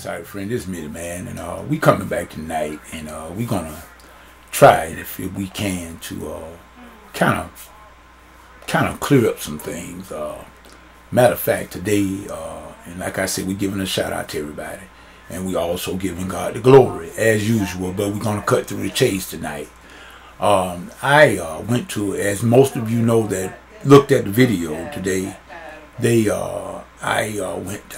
Sorry, friend. This is Mitty, man, and we coming back tonight, and we gonna try it if we can to kind of clear up some things. Matter of fact, today, and like I said, we giving a shout out to everybody, and we also giving God the glory as usual. But we're gonna cut through the chase tonight. I went to, as most of you know that looked at the video today, I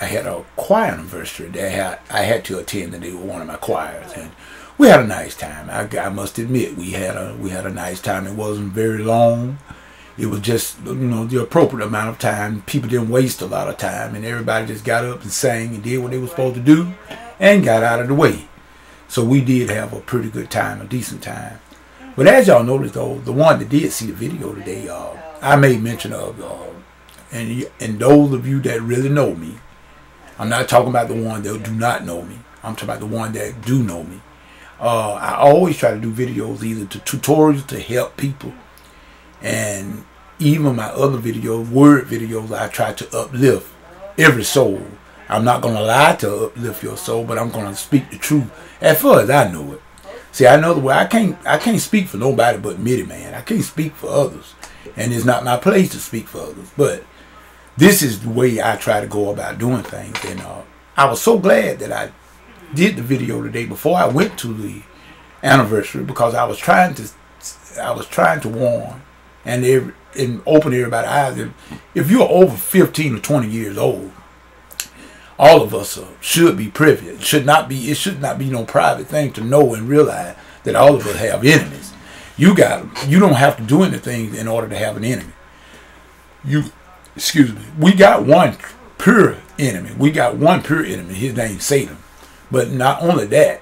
had a choir anniversary that I had to attend today with one of my choirs, and we had a nice time. I must admit, we had a nice time. It wasn't very long. It was just, the appropriate amount of time. People didn't waste a lot of time, and everybody just got up and sang and did what they were supposed to do and got out of the way. So we did have a pretty good time, a decent time. But as y'all noticed, though, the one that did see the video today, I made mention of, and those of you that really know me, I'm not talking about the one that do not know me. I'm talking about the one that do know me. I always try to do videos, either to tutorials to help people, and even my other videos, word videos, I try to uplift every soul. I'm not going to lie to uplift your soul, but I'm going to speak the truth as far as I know it. See, I know the way I can't speak for nobody but Mitty, man. I can't speak for others, and it's not my place to speak for others. But this is the way I try to go about doing things, and I was so glad that I did the video today before I went to the anniversary, because I was trying to warn and open everybody's eyes. If you're over 15 or 20 years old, all of us should be privy. It should not be no private thing to know and realize that all of us have enemies. You don't have to do anything in order to have an enemy. We got one pure enemy. His name's Satan. But not only that,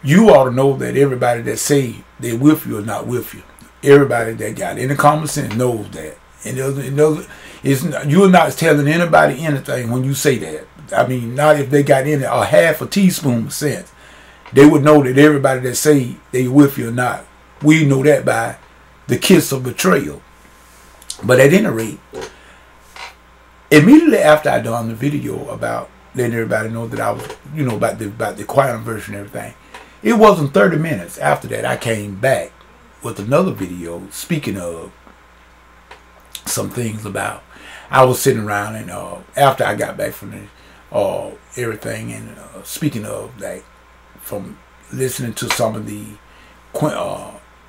you ought to know that everybody that say they're with you is not with you. Everybody that got any common sense knows that. And you're not telling anybody anything when you say that. I mean, not if they got in a half a teaspoon of sense. They would know that everybody that say they with you or not. We know that by the kiss of betrayal. But at any rate, immediately after I done the video about letting everybody know that I was, about the choir anniversary and everything, it wasn't 30 minutes after that I came back with another video speaking of some things about, I was sitting around and after I got back from the everything, and speaking of that, from listening to some of the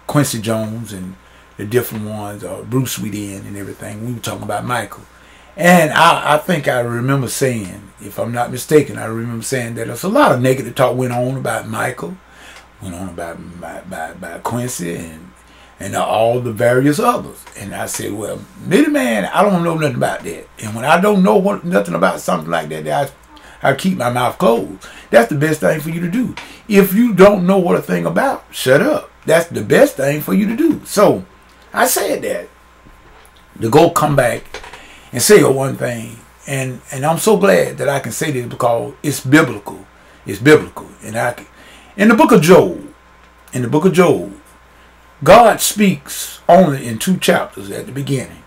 Quincy Jones and the different ones, Bruce Sweetin and everything, we were talking about Michael. And I think I remember saying, if I'm not mistaken, I remember saying that there's a lot of negative talk went on about Michael, went on about Quincy and all the various others. And I said, well, Mitty, man, I don't know nothing about that. And when I don't know nothing about something like that, I keep my mouth closed. That's the best thing for you to do. If you don't know what a thing about, shut up. That's the best thing for you to do. So I said that to go come back and say one thing, and I'm so glad that I can say this because it's biblical. It's biblical, and in the book of Job, God speaks only in 2 chapters at the beginning,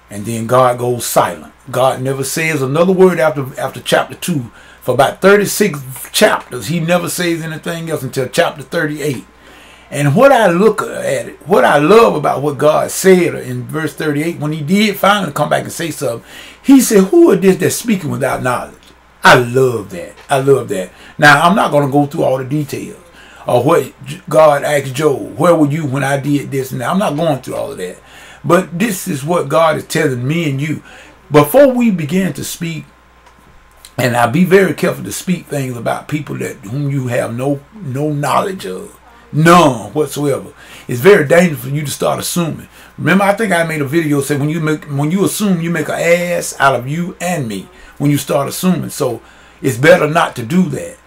and then God goes silent. God never says another word after chapter 2 for about 36 chapters. He never says anything else until chapter 38. And what I look at it, what I love about what God said in verse 38, when he did finally come back and say something, he said, who is this that's speaking without knowledge? I love that. I love that. Now, I'm not going to go through all the details of what God asked Job. Where were you when I did this and that? I'm not going through all of that. But this is what God is telling me and you. Before we begin to speak, and I'll be very careful to speak things about people whom you have no knowledge of. None whatsoever. It's very dangerous for you to start assuming. Remember, I think I made a video saying when you assume, you make an ass out of you and me when you start assuming. So it's better not to do that.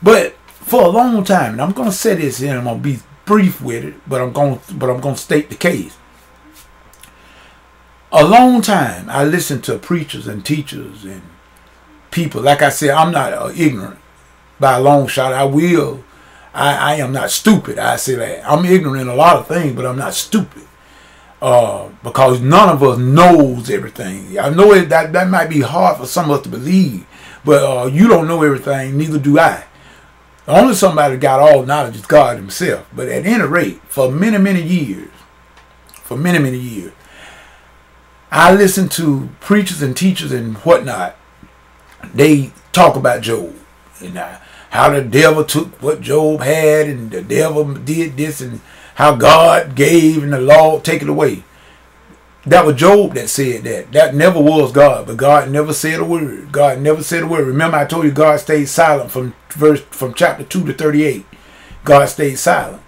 But for a long time, and I'm going to say this here, and I'm going to be brief with it, but I'm going to state the case. A long time, I listened to preachers and teachers and people. Like I said, I'm not ignorant by a long shot. I am not stupid. I say that. I'm ignorant in a lot of things, but I'm not stupid. Because none of us knows everything. I know that might be hard for some of us to believe, But you don't know everything, neither do I. The only somebody that got all knowledge is God himself. But at any rate, for many, many years, I listened to preachers and teachers and whatnot. They talk about Job and how the devil took what Job had and the devil did this and how God gave and the Lord take it away. That was Job that said that. That never was God, but God never said a word. God never said a word. Remember I told you God stayed silent from chapter 2 to 38. God stayed silent.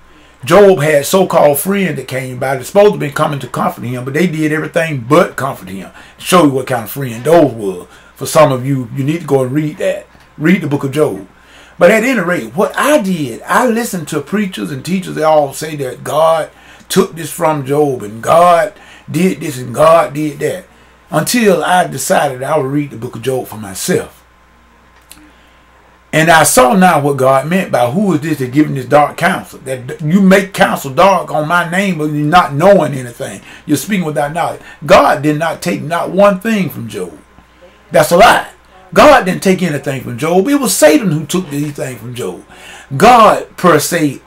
Job had so-called friends that came by. They're supposed to be coming to comfort him, but they did everything but comfort him. Show you what kind of friend those were. For some of you, you need to go and read that. Read the book of Job. But at any rate, what I did, I listened to preachers and teachers. They all say that God took this from Job and God did this and God did that. Until I decided I would read the book of Job for myself. And I saw now what God meant by who is this that giving this dark counsel. That you make counsel dark on my name, but you're not knowing anything. You're speaking without knowledge. God did not take not one thing from Job. That's a lie. God didn't take anything from Job. It was Satan who took anything from Job. God, per se,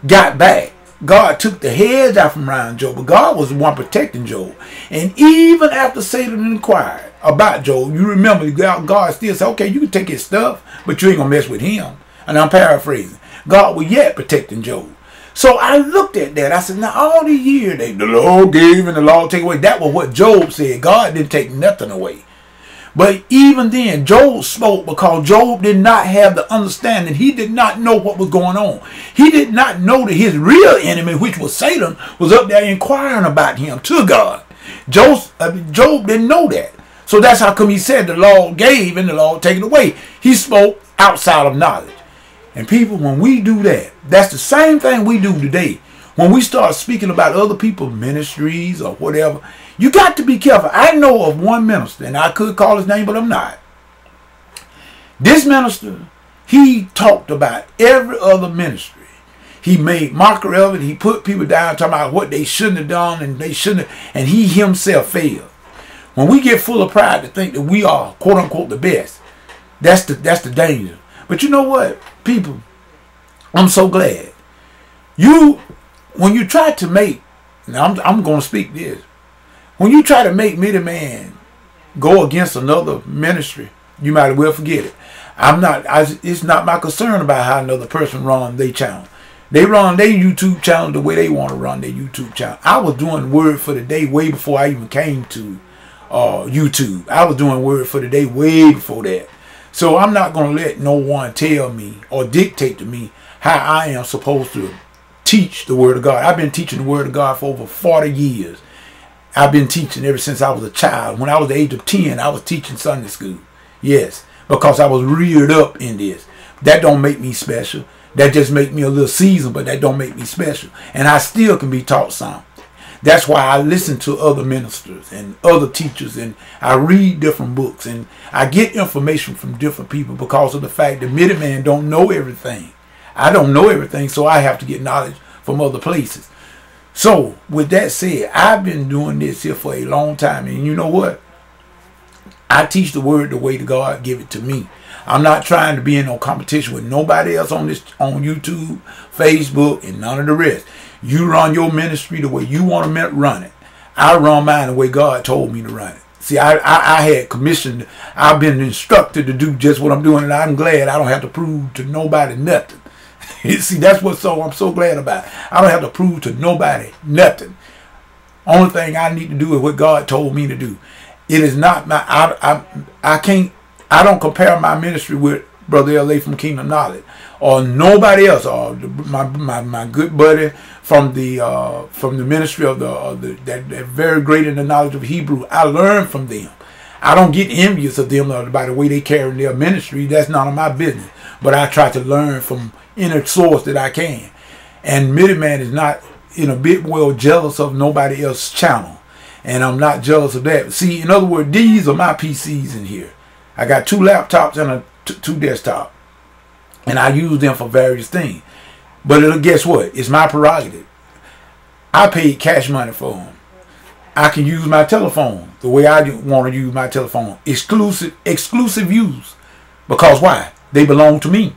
got back. God took the heads out from around Job, but God was the one protecting Job. And even after Satan inquired about Job, you remember God still said, okay, you can take his stuff, but you ain't going to mess with him. And I'm paraphrasing. God was yet protecting Job. So I looked at that. I said, now all these years, the Lord gave and the Lord take away. That was what Job said. God didn't take nothing away. But even then, Job spoke because Job did not have the understanding. He did not know what was going on. He did not know that his real enemy, which was Satan, was up there inquiring about him to God. Job didn't know that. So that's how come he said the Lord gave and the Lord take it away. He spoke outside of knowledge. And people, when we do that, that's the same thing we do today. When we start speaking about other people's ministries or whatever, you got to be careful. I know of one minister, and I could call his name, but I'm not. This minister, he talked about every other ministry. He made mockery of it. He put people down talking about what they shouldn't have done and they shouldn't have, and he himself failed. When we get full of pride to think that we are, quote unquote, the best, that's the danger. But you know what, people, I'm so glad. When you try to make, now I'm going to speak this. When you try to make Mightyman go against another ministry, you might as well forget it. It's not my concern about how another person run their channel. They run their YouTube channel the way they want to run their YouTube channel. I was doing Word for the Day way before I even came to YouTube. I was doing Word for the Day way before that. So I'm not going to let no one tell me or dictate to me how I am supposed to teach the Word of God. I've been teaching the Word of God for over 40 years. I've been teaching ever since I was a child. When I was the age of 10, I was teaching Sunday school. Yes, because I was reared up in this. That don't make me special. That just make me a little seasoned, but that don't make me special. And I still can be taught something. That's why I listen to other ministers and other teachers, and I read different books, and I get information from different people because of the fact that Mightyman don't know everything. I don't know everything, so I have to get knowledge from other places. So, with that said, I've been doing this here for a long time, and you know what? I teach the Word the way that God give it to me. I'm not trying to be in no competition with nobody else on YouTube, Facebook, and none of the rest. You run your ministry the way you want to run it. I run mine the way God told me to run it. See, I had commissioned, I've been instructed to do just what I'm doing, and I'm glad I don't have to prove to nobody nothing. See, that's what I'm so glad about. I don't have to prove to nobody nothing. Only thing I need to do is what God told me to do. It is not my, I don't compare my ministry with Brother L.A. from Kingdom Knowledge or nobody else, or my good buddy from the ministry of that very great in the knowledge of Hebrew. I learn from them. I don't get envious of them by the way they carry their ministry. That's none of my business. But I try to learn from any source that I can. And Mightyman is not in a bit jealous of nobody else's channel. And I'm not jealous of that. See, in other words, these are my PCs in here. I got 2 laptops and two desktops. And I use them for various things. But guess what? It's my prerogative. I paid cash money for them. I can use my telephone the way I want to use my telephone. Exclusive use. Because why? They belong to me.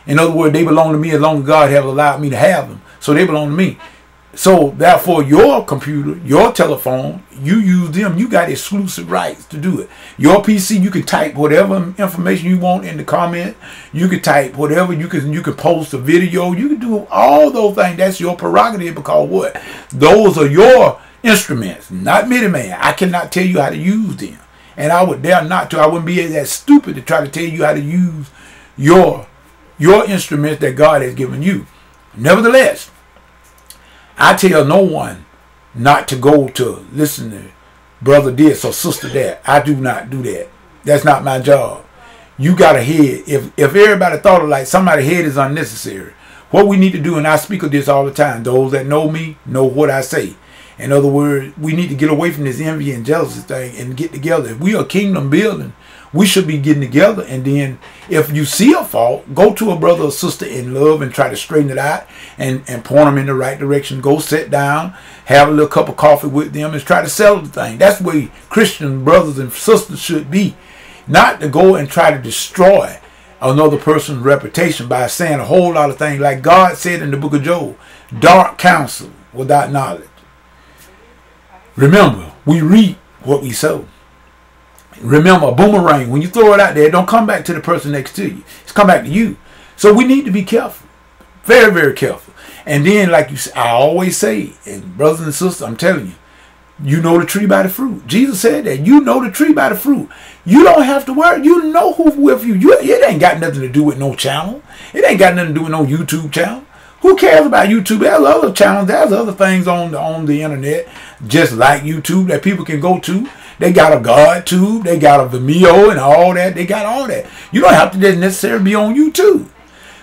In other words, they belong to me as long as God has allowed me to have them. So they belong to me. So therefore, your computer, your telephone, you use them. You got exclusive rights to do it. Your PC, you can type whatever information you want in the comment. You can type whatever. You can post a video. You can do all those things. That's your prerogative, because what? Those are your instruments, not Midiman. I cannot tell you how to use them, and I would dare not to. I wouldn't be that stupid to try to tell you how to use your instruments that God has given you. Nevertheless, I tell no one not to go to listen to brother this or sister that. I do not do that. That's not my job. You got a head. If everybody thought of like somebody's head is unnecessary, what we need to do, and I speak of this all the time, those that know me know what I say. In other words, we need to get away from this envy and jealousy thing and get together. If we are kingdom building, we should be getting together. And then if you see a fault, go to a brother or sister in love and try to straighten it out and point them in the right direction. Go sit down, have a little cup of coffee with them and try to settle the thing. That's the way Christian brothers and sisters should be. Not to go and try to destroy another person's reputation by saying a whole lot of things. Like God said in the book of Job, dark counsel without knowledge. Remember, we reap what we sow. Remember, a boomerang, when you throw it out there, it don't come back to the person next to you. It's come back to you. So we need to be careful. Very, very careful. And then, like I always say, and brothers and sisters, I'm telling you, you know the tree by the fruit. Jesus said that. You know the tree by the fruit. You don't have to worry. You know who's with you. It ain't got nothing to do with no channel. It ain't got nothing to do with no YouTube channel. Who cares about YouTube? There's other channels. There's other things on the internet, just like YouTube, that people can go to. They got a GodTube. They got a Vimeo and all that. They got all that. You don't have to necessarily be on YouTube.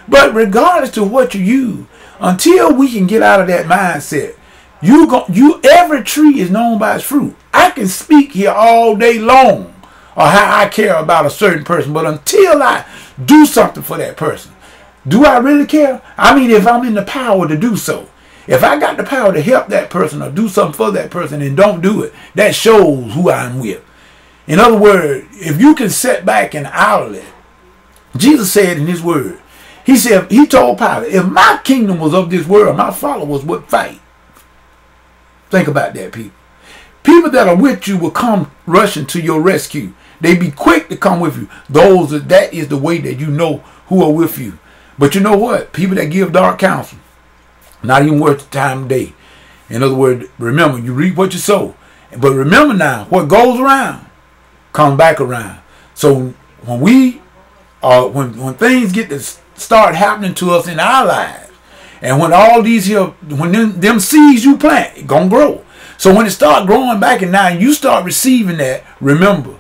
But regardless to what you use, until we can get out of that mindset, every tree is known by its fruit. I can speak here all day long or how I care about a certain person, but until I do something for that person, do I really care? I mean, if I'm in the power to do so, if I got the power to help that person or do something for that person and don't do it, that shows who I'm with. In other words, if you can sit back and idle it, Jesus said in his word, he said, he told Pilate, if my kingdom was of this world, my followers would fight. Think about that, people. People that are with you will come rushing to your rescue. They be quick to come with you. That is the way that you know who are with you. But you know what? People that give dark counsel, not even worth the time of day. In other words, remember, you reap what you sow. But remember now, what goes around, comes back around. So when things get to start happening to us in our lives, and when all these here, when them seeds you plant, it gonna grow. So when it start growing back and now you start receiving that, remember,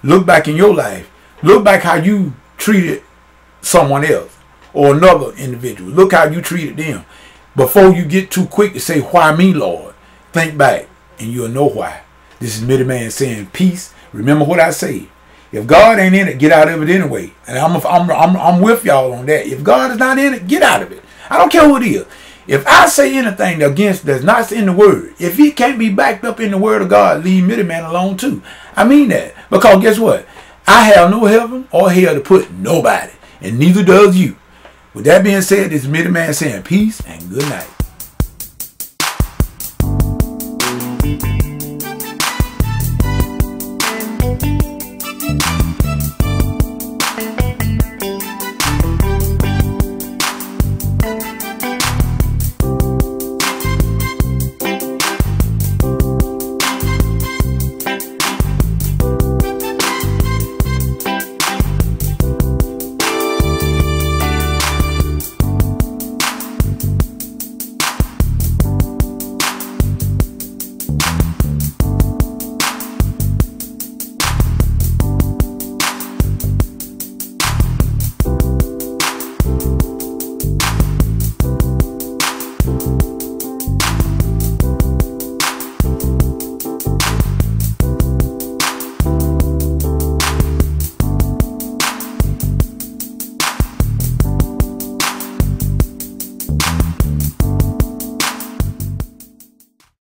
look back in your life. Look back how you treated someone else or another individual. Look how you treated them. Before you get too quick to say, why me, Lord? Think back and you'll know why. This is Midiman saying peace. Remember what I say. If God ain't in it, get out of it anyway. And I'm with y'all on that. If God is not in it, get out of it. I don't care who it is. If I say anything against that's not in the word, if it can't be backed up in the word of God, leave Midiman alone too. I mean that. Because guess what? I have no heaven or hell to put nobody. And neither does you. With that being said, this is Midiman saying peace and good night.